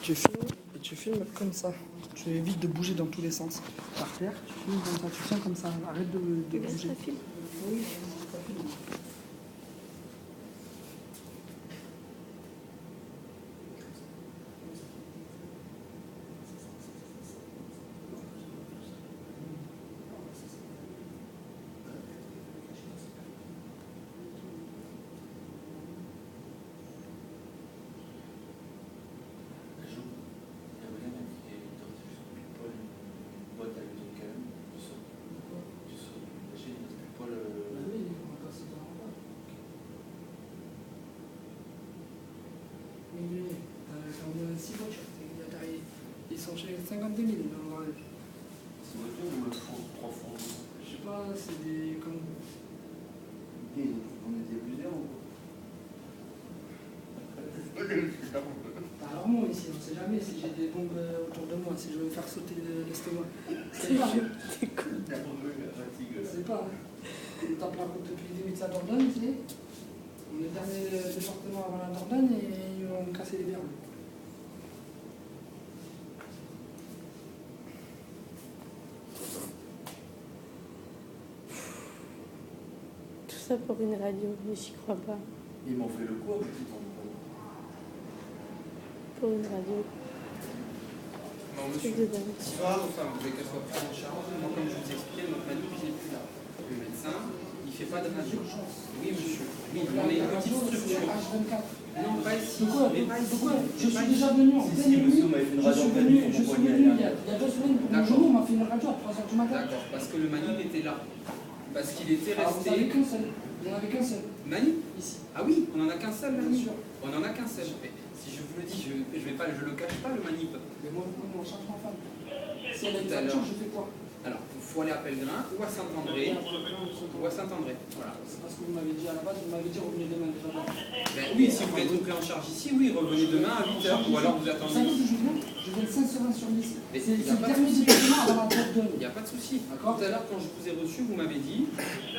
tu filmes et tu filmes comme ça. Tu évites de bouger dans tous les sens. Par terre, tu filmes comme ça, tu tiens comme ça. Arrête de bouger. Oui, ça filme. Ils sont chez 52 000 dans le... C'est votre tour ou le fond profond? Je sais pas, c'est des... comme... On était plusieurs ou Pas rarement ici, on sait jamais si j'ai des bombes autour de moi, si je veux me faire sauter l'estomac. C'est pas, hein. C'est pas, hein. On tape la route depuis les limites de la Dordogne, tu sais. On est le dernier département avant la Dordogne et ils vont me casser les verres. Tout ça pour une radio, mais j'y crois pas. Ils m'ont fait le coup avec les tombes. Pour une radio. Non, monsieur, bonsoir, enfin, vous avez qu'à soit pris en charge. Moi, comme je vous expliquais, notre manip, il n'est plus là. Le médecin, il ne fait pas de radio. Oui, monsieur. Oui, on est une petite structure. Non, pas ici. Mais pas ici. Je suis déjà venu en pleine nuit. Je suis venu il y a 2 semaines pour mon genou, on m'a fait une radio à 3h du matin. D'accord, parce que le manip était là. Parce qu'il était Alors, vous resté. n'avez qu'un seul. Il n'y en avait qu'un seul. Manip Ici. Ah oui, on n'en a qu'un seul, Bien manip. sûr. On n'en a qu'un seul. Mais si je vous le dis, je le cache pas, le manip. Mais moi, on cherche ma femme. Si elle a une Tout à facture, l'heure. je fais quoi? Alors, il faut aller à Pellegrin ou à Saint-André. Ou à Saint-André, voilà. C'est parce que vous m'avez dit à la base, vous m'avez dit revenez demain déjà. Ben oui, si vous voulez être pris en charge ici, oui, revenez demain à 8h, ou alors vous Vous attendez. savez d'où je viens? Je viens de Saint-Seurin-sur-Lys. Mais C'est il y a le pas de dernier souci. département avant la Dordogne. Il n'y a pas de souci. D'accord. Tout à l'heure, quand je vous ai reçu, vous m'avez dit,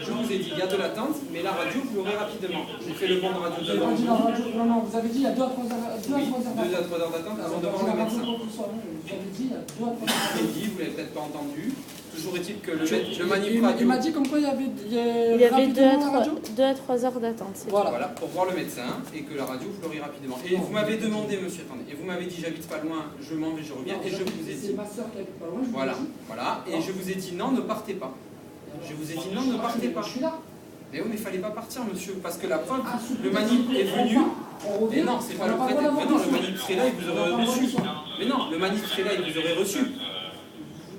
je vous ai dit, il y a de l'attente, mais la radio, vous l'aurez rapidement. J'ai fait le bon de radio Vous avez devant pas dit vous. la radio. Non, non, vous avez dit il y a 2 à 3 heures. 2 Oui, à 3 heures 2 à 3 heures d'attente avant de voir le médecin. Vous avez dit il y a 2 à 3 Je heures. l'ai dit, vous ne l'avez peut-être pas entendu. Toujours est-il que le manip Il radio. m'a dit comme quoi il y avait Il y avait 2 à 3 heures d'attente. c'est Voilà. Voilà, pour voir le médecin et que la radio vous l'aurez rapidement. Et vous m'avez demandé, monsieur, attendez, et vous m'avez dit j'habite pas loin, je m'en vais, je reviens, et je vous ai C'est dit. ma soeur qui habite pas loin. je vous Voilà, l'ai dit. voilà, et je vous ai dit non, ne partez pas. Je vous ai dit non, ne partez pas. Je suis là. Mais oui, mais il fallait pas partir, monsieur, parce que la preuve, Ah, le manip est venu. On revient. Mais non, c'est pas le prétexte. Mais non, le manip serait là, il vous aurait reçu. Mais non, le manip serait là, il vous aurait reçu.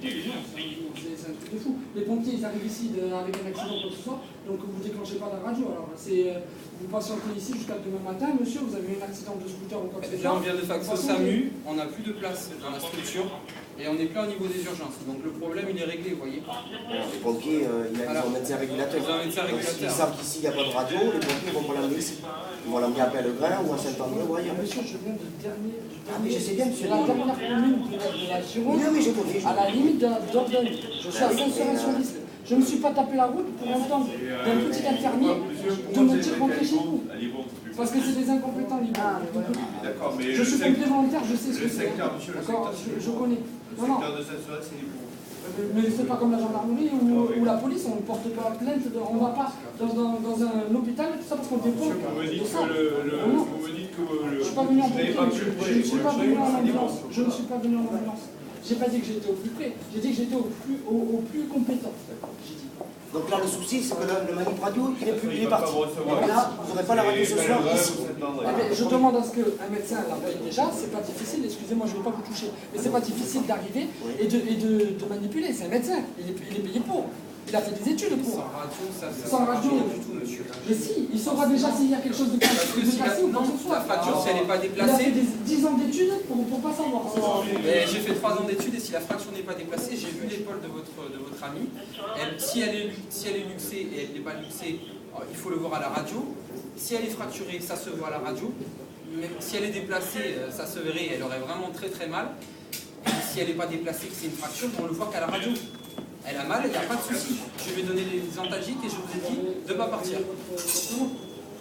C'est un truc de fou. Les pompiers, ils arrivent ici avec un accident ou quoi que ce soit, donc vous déclenchez pas la radio. Alors, vous patientez ici jusqu'à demain matin, monsieur, vous avez eu un accident de scooter ou quoi que ce Là, soit. on vient de faxer au SAMU, on n'a plus de place dans la structure, et on n'est plus au niveau des urgences. Donc le problème, il est réglé, vous voyez. Les pompiers, ils ont un médecin régulateur. Ils ont un médecin Donc, régulateur. s'ils savent qu'ici, il n'y a pas de radio, les pompiers vont pas l'amener ici. Ils vont l'amener à Pellegrin ou à Saint-André ou ailleurs. Monsieur, je viens de dernier. Ah, mais je sais bien, monsieur. C'est la dernière commune de la Gironde, Non, mais je connais. à la limite de la Dordogne. Je suis à Saint-Seurin-sur-Lys. Je ne me suis pas tapé la route pour entendre d'un petit infirmier de me dire rentrer chez vous. Parce que c'est des incompétents, les gars. D'accord, mais Je suis pompier volontaire, je sais ce que le c'est. secteur, monsieur, le D'accord, secteur, je connais. le Non, non. secteur de Saint-Seurin, c'est les pauvres. Mais c'est pas comme la gendarmerie ou la police, on ne porte pas plainte, on ne va pas dans un hôpital, tout ça parce qu'on dépose. Vous me dites ça. que Non, vous me dites que je ne suis pas venu en vous n'avez pompier, pas pu le je ne suis pas venu en ambulance. Je ne suis pas venu en ambulance. J'ai pas dit que j'étais au plus près, j'ai dit que j'étais au plus compétent. J'ai dit. Donc là, le souci, c'est que le manip radio, il est va pas parti. vous recevoir. Et là, vous n'aurez pas la radio ce soir ici. Ah, mais je demande à ce qu'un médecin l'appelle déjà, c'est pas difficile, excusez-moi, je ne vais pas vous toucher, mais c'est pas difficile d'arriver et de manipuler, c'est un médecin, il est payé pour. Il a fait des études pour. Sans radio, ça Sans radio. rien du tout, monsieur. Mais si, il saura déjà s'il y a quelque chose de Parce que si cassé ou quoi non, que ce soit. la fracture, si elle n'est pas Il a fait déplacée. 10 ans d'études pour pas savoir. Mais j'ai fait 3 ans d'études et si la fracture n'est pas déplacée, j'ai vu l'épaule de votre amie. Si elle est luxée et elle n'est pas luxée, il faut le voir à la radio. Si elle est fracturée, ça se voit à la radio. Même si elle est déplacée, ça se verrait, elle aurait vraiment très très mal. Et si elle n'est pas déplacée, que c'est une fracture, on le voit qu'à la radio. Elle a mal, il n'y a pas de souci. Je vais donner les antalgiques et je vous ai dit de ne pas partir.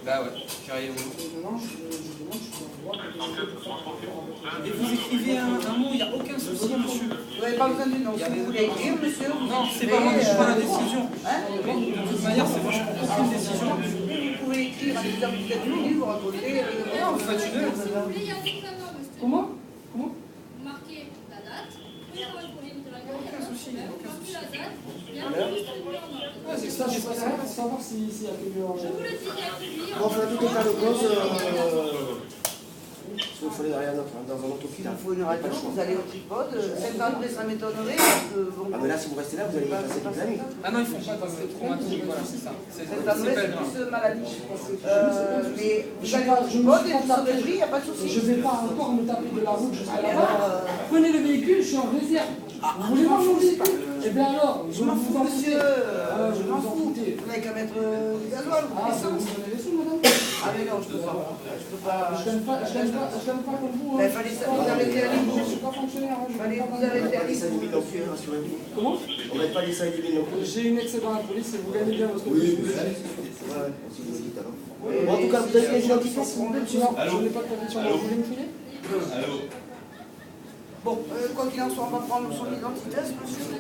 Bah ouais, j'arrive. Maintenant, je demande, je suis en droit de faire. Et vous écrivez un mot, il n'y a aucun souci, monsieur. Vous n'avez pas besoin du nom. Si vous voulez écrire, monsieur, Non, c'est pas moi qui prends la décision. De toute manière, c'est moi qui prends aucune décision. vous pouvez écrire en disant que vous êtes venu, vous racontez. Non, vous faites une heure. Il y a un examen, monsieur. Comment? Comment? Vous marquez la date, vous avez un courrier de la Aucun souci, aucun vous souci. marquez la date, et un peu distribué en ordre. Ouais, c'est ça, je sais pas pour savoir s'il y a quelqu'un en. Je vous le dis, il y a publié Bon, enfin, tout état de cause, il faut aller dans un autre Il hôpital. vous faut une radio, vous allez au tripode. Saint-André, ça m'étonnerait. Ah, mais là, si vous restez là, vous allez y passer toute la nuit. Ah non, ils font pas parce que c'est traumatique, voilà, c'est ça. C'est Saint-André, pas c'est grave. plus maladie. Mais vous allez au tripode et vous serez pris, il n'y a pas de Je souci. vais pas encore me taper de la route jusqu'à là-bas. Prenez le véhicule, je suis en réserve. Vous voulez voir mon véhicule? Eh bien alors, Je m'en fous, monsieur. Je Je m'en vous en fous. foutez. Vous n'avez qu'à mettre du gasoil ou de Ah, vous l'essence. me donnez les sous, madame? Ah, mais non, je peux pas. Je peux pas. Je gagne pas comme vous. Mais fallait ça, vous arrêtez la ligne. Je suis pas fonctionnaire. Je Fallait gagne vous pas. arrêter la Les 5 000 ligne. non plus, rassurez-vous. Comment? On va pas les 5 000 non plus. J'ai une excès dans la police et vous gagnez bien votre Oui, vie. mais ouais, on s'y visite alors. Bon, en tout cas, vous avez les identifiés, s'il vous plaît, monsieur. Non, je n'ai pas de permission. Vous voulez me crier? Allô? Bon, quoi qu'il en soit, on va prendre son identité, ce monsieur.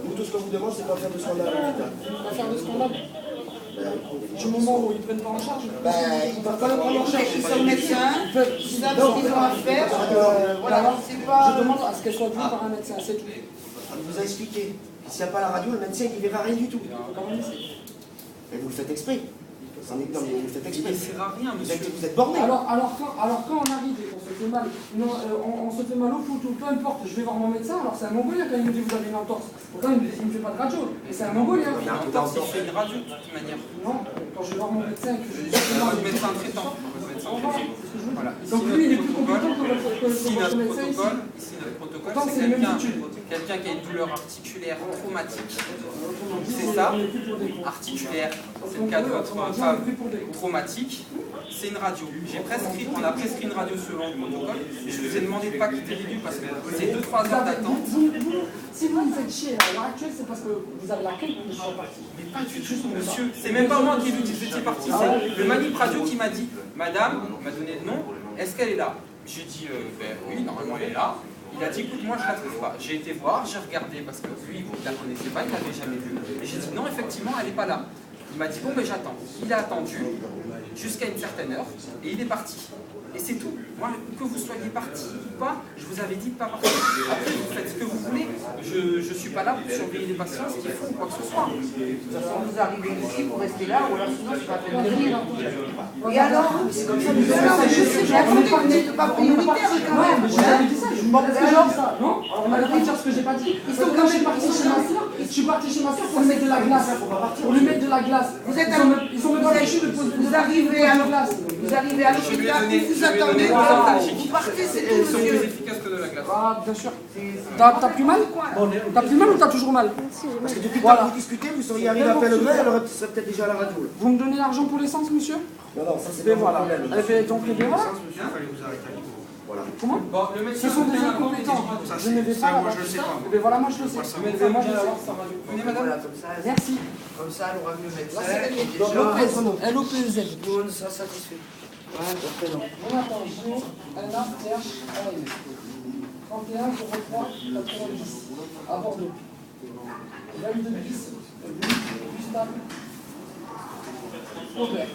Nous, tout ce qu'on vous demande, c'est pas faire de scandale à l'hôpital. On va faire des scandales. Du moment où ils prennent pas en charge. Ben, ils ne peuvent pas le prendre en charge. Ils sont médecins, Ils peuvent. ils savent ce qu'ils ont à faire. Voilà, c'est Je pas. demande à ce qu'elle soit vue par un médecin, c'est tout. Il vous a expliqué. S'il n'y a pas la radio, le médecin, il ne verra rien du tout. Comment on dit? Mais vous le faites exprès. Non, mais vous le faites exprès. Il ne sert à rien, monsieur. Vous êtes borné. Alors quand on arrive et qu'on se fait mal, non, on se fait mal au foot ou peu importe, je vais voir mon médecin, alors c'est un mongolien quand il me dit vous avez une entorse. Pourtant il me fait pas de radio, mais c'est un mongolien. Il y a un temps, il fait une radio de toute manière. Non, quand je vais voir mon médecin et que je lui dis Votre médecin traitant. Votre médecin traitant. Voilà. donc lui il est plus compétent que Ici, votre notre médecin ici. protocole, Pourtant, c'est c'est les mêmes quelqu'un qui a une douleur articulaire traumatique. C'est C'est ça, articulaire. C'est le cas de votre femme traumatique. C'est une radio. On a prescrit une radio selon le protocole. Je vous ai demandé de ne pas quitter les lieux parce que c'est 2-3 heures d'attente. Si vous me faites chier à l'heure actuelle, c'est parce que vous avez la queue que je suis parti. Mais pas du tout, monsieur. C'est même pas moi qui ai dit que vous étiez parti. C'est le Manip Radio qui m'a dit, madame, il m'a donné le nom, est-ce qu'elle est là? J'ai dit, ben oui, normalement elle est là. Il a dit, écoute, moi je la trouve pas. J'ai été voir, j'ai regardé parce que lui, il la connaissait pas, il l'avait jamais vue. Et j'ai dit, non, effectivement, elle n'est pas là. Il m'a dit, bon, ben j'attends. Il a attendu jusqu'à une certaine heure et il est parti. Et c'est tout. Moi, que vous soyez parti ou pas, je vous avais dit de ne pas partir. Après, vous faites ce que vous voulez. Je ne suis pas là pour surveiller les patients, ce qu'il faut ou quoi que ce soit. De toute façon, vous arrivez ici, vous restez là, ou alors sinon, c'est pas la peine de venir. Et alors, c'est comme ça, je sais, mais attendez, vous n'êtes pas prioritaire quand Ouais, même. mais j'ai jamais dit ça, je me demande est-ce que j'ai dit ça, non? On va pas dire ce que j'ai pas dit. Ils sont quand même partis chez ma soeur, je suis parti chez ma soeur pour lui mettre de la glace. Pour lui mettre de la glace. Vous êtes Ils ont même pas lâché de poser vous arrivez à glace. vous arrivez à l'hôpital, vous attendez, vous partez, c'est tout, Ils sont plus monsieur. efficaces que de la glace. Ah, bien sûr. T'as plus mal? T'as plus mal ou t'as toujours mal? Parce que depuis le temps que vous discutez, vous seriez arrivé à Pellegrin, elle aurait peut-être déjà à la radio. Vous me donnez l'argent pour l'essence, monsieur? Non, non, ça c'est Ben pas mon voilà. problème. Eh ben, donc, eh bien voilà. Voilà. Comment? Bon, le Ce médecin sont des vient incompétents. avant, Je ne vais pas là-bas. Eh ben voilà, moi je le sais. Mais moi je vais avoir sa radio. Venez, madame. Voilà, comme ça, Merci. elle aura vu le médecin. Et Donc déjà, Lopez, L-O-P-E-Z. tout le monde sera satisfait. On attend J-N-A-T-H-A-N. 31 03 90 à Bordeaux. Valide de bis, Gustave Aubert.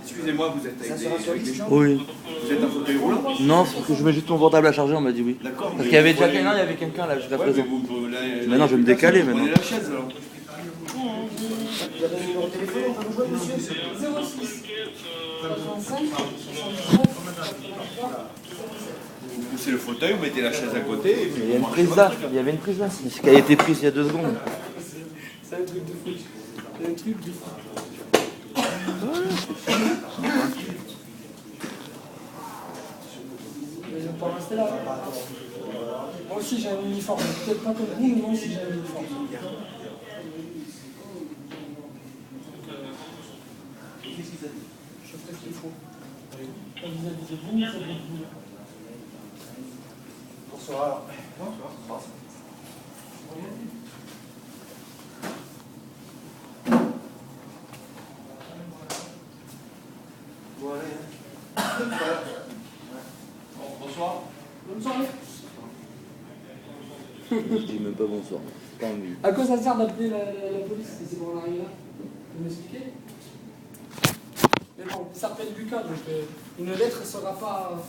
Excusez-moi, vous êtes Ça avec sera sur des liste. gens? Oui. Vous êtes un fauteuil roulant? Non, faut que je mets juste mon portable à charger, on m'a dit oui. D'accord. Parce qu'il y avait déjà quelqu'un, il y avait quelqu'un là jusqu'à Ouais, mais présent. maintenant, je vais me décaler, Prenez maintenant. la chaise alors. Vous avez un numéro de téléphone, on peut vous joindre, monsieur? 06 65 79 Vous poussez le fauteuil, vous mettez la chaise à côté. Et puis Il y a une vous prise marchez là, votre il y avait une prise là. C'est qu'elle a été prise il y a 2 secondes. C'est un truc de fou. C'est un truc de fou. Mais je ne vais pas rester là. Moi aussi j'ai un uniforme. Peut-être pas comme vous, mais moi aussi j'ai un uniforme. Je fais ce qu'il faut. Quand vous vis-à-vis de vous, c'est votre boulot. Bonsoir. Bonsoir. Bonne soirée. Je dis même pas bonsoir. Pas envie. À quoi ça sert d'appeler la police si c'est pour en arriver là? Vous m'expliquer? Mais bon, il s'appelle Lucas, donc une lettre ne sera pas